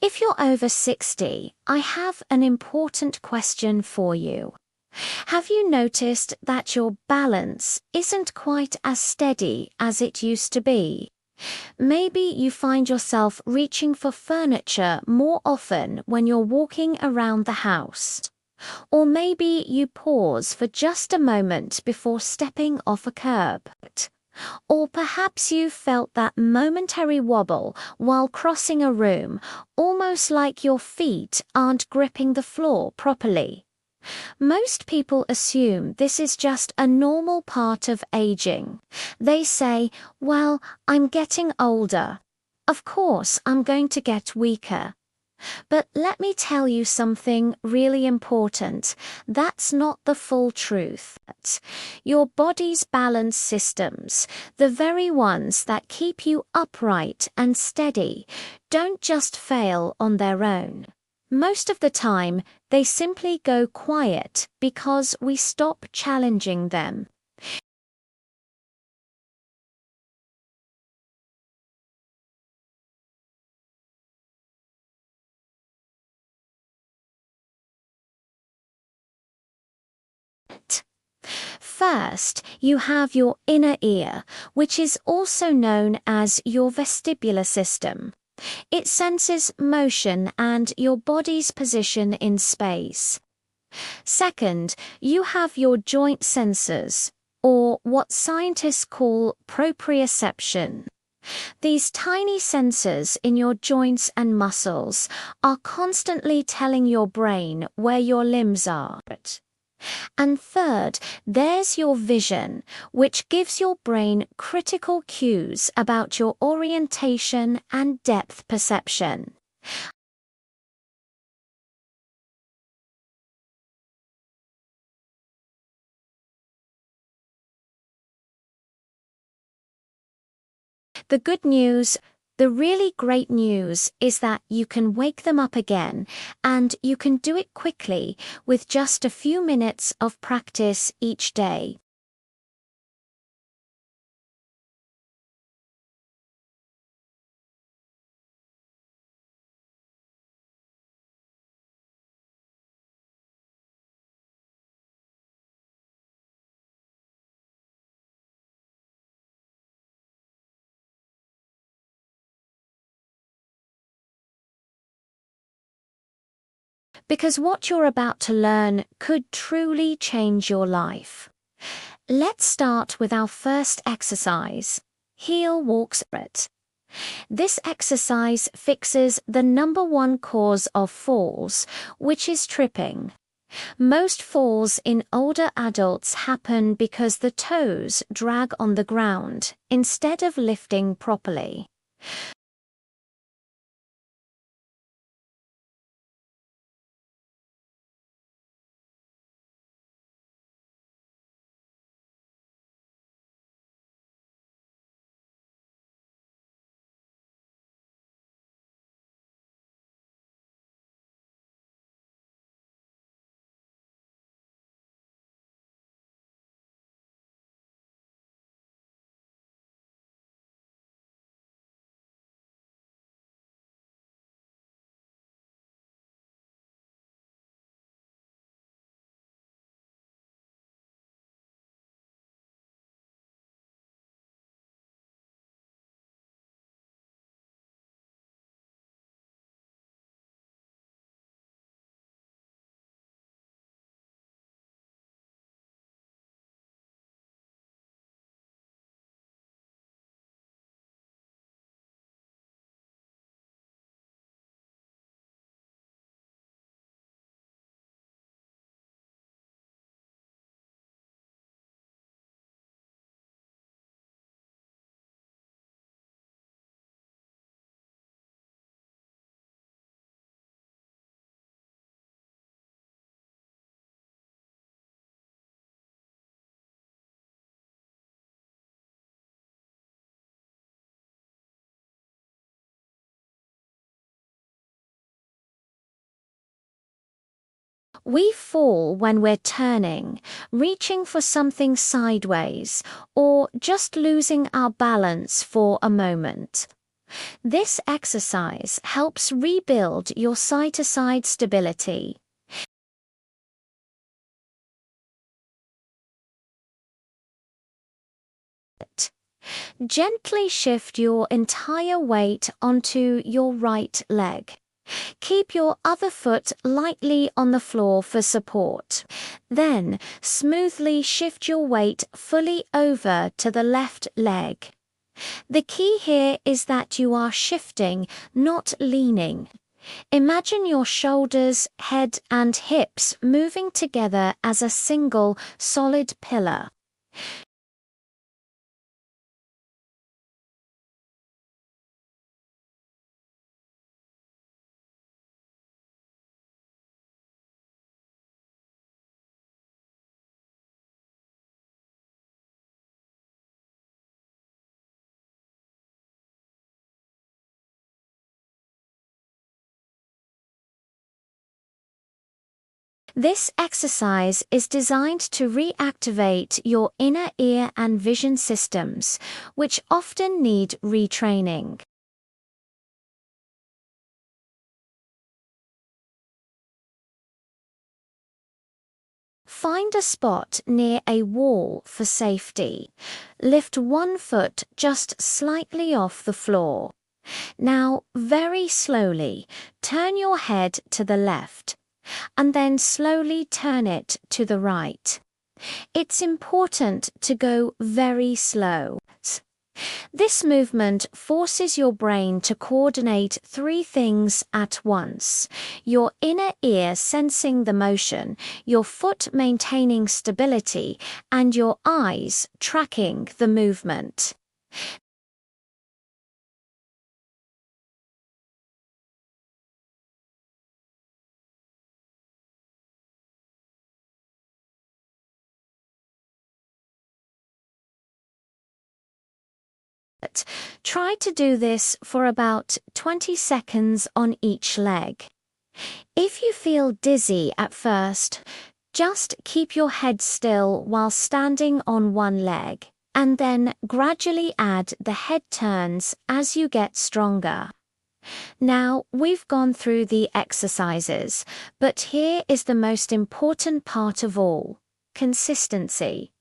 If you're over 60, I have an important question for you. Have you noticed that your balance isn't quite as steady as it used to be? Maybe you find yourself reaching for furniture more often when you're walking around the house. Or maybe you pause for just a moment before stepping off a curb. Or perhaps you felt that momentary wobble while crossing a room, almost like your feet aren't gripping the floor properly. Most people assume this is just a normal part of aging. They say, well, I'm getting older. Of course, I'm going to get weaker. But let me tell you something really important. That's not the full truth. Your body's balance systems, the very ones that keep you upright and steady, don't just fail on their own. Most of the time, they simply go quiet because we stop challenging them. First, you have your inner ear, which is also known as your vestibular system. It senses motion and your body's position in space. Second, you have your joint sensors, or what scientists call proprioception. These tiny sensors in your joints and muscles are constantly telling your brain where your limbs are. And third, there's your vision, which gives your brain critical cues about your orientation and depth perception. The good news, the really great news is that you can wake them up again, and you can do it quickly with just a few minutes of practice each day. Because what you're about to learn could truly change your life. Let's start with our first exercise, heel walks. This exercise fixes the number one cause of falls, which is tripping. Most falls in older adults happen because the toes drag on the ground instead of lifting properly. We fall when we're turning, reaching for something sideways, or just losing our balance for a moment. This exercise helps rebuild your side-to-side stability. Gently shift your entire weight onto your right leg. Keep your other foot lightly on the floor for support. Then, smoothly shift your weight fully over to the left leg. The key here is that you are shifting, not leaning. Imagine your shoulders, head, and hips moving together as a single, solid pillar. This exercise is designed to reactivate your inner ear and vision systems, which often need retraining. Find a spot near a wall for safety. Lift one foot just slightly off the floor. Now, very slowly, turn your head to the left, and then slowly turn it to the right. It's important to go very slow. This movement forces your brain to coordinate three things at once: your inner ear sensing the motion, your foot maintaining stability, and your eyes tracking the movement. Try to do this for about 20 seconds on each leg. If you feel dizzy at first, just keep your head still while standing on one leg, and then gradually add the head turns as you get stronger. Now, we've gone through the exercises, but here is the most important part of all: consistency.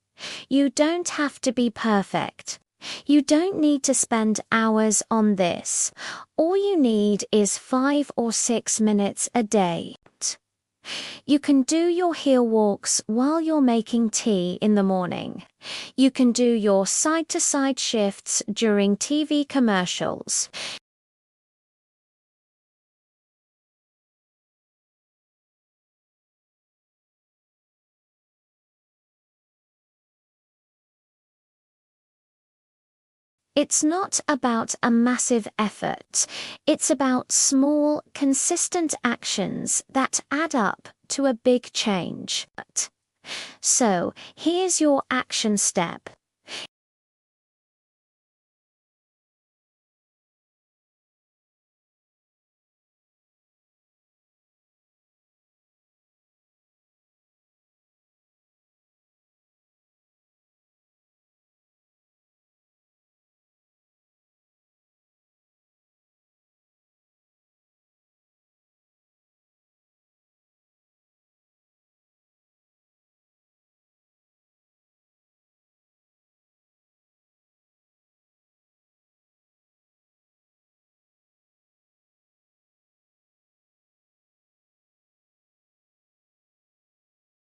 You don't have to be perfect. You don't need to spend hours on this. All you need is 5 or 6 minutes a day. You can do your heel walks while you're making tea in the morning. You can do your side-to-side shifts during TV commercials. It's not about a massive effort. It's about small, consistent actions that add up to a big change. So, here's your action step.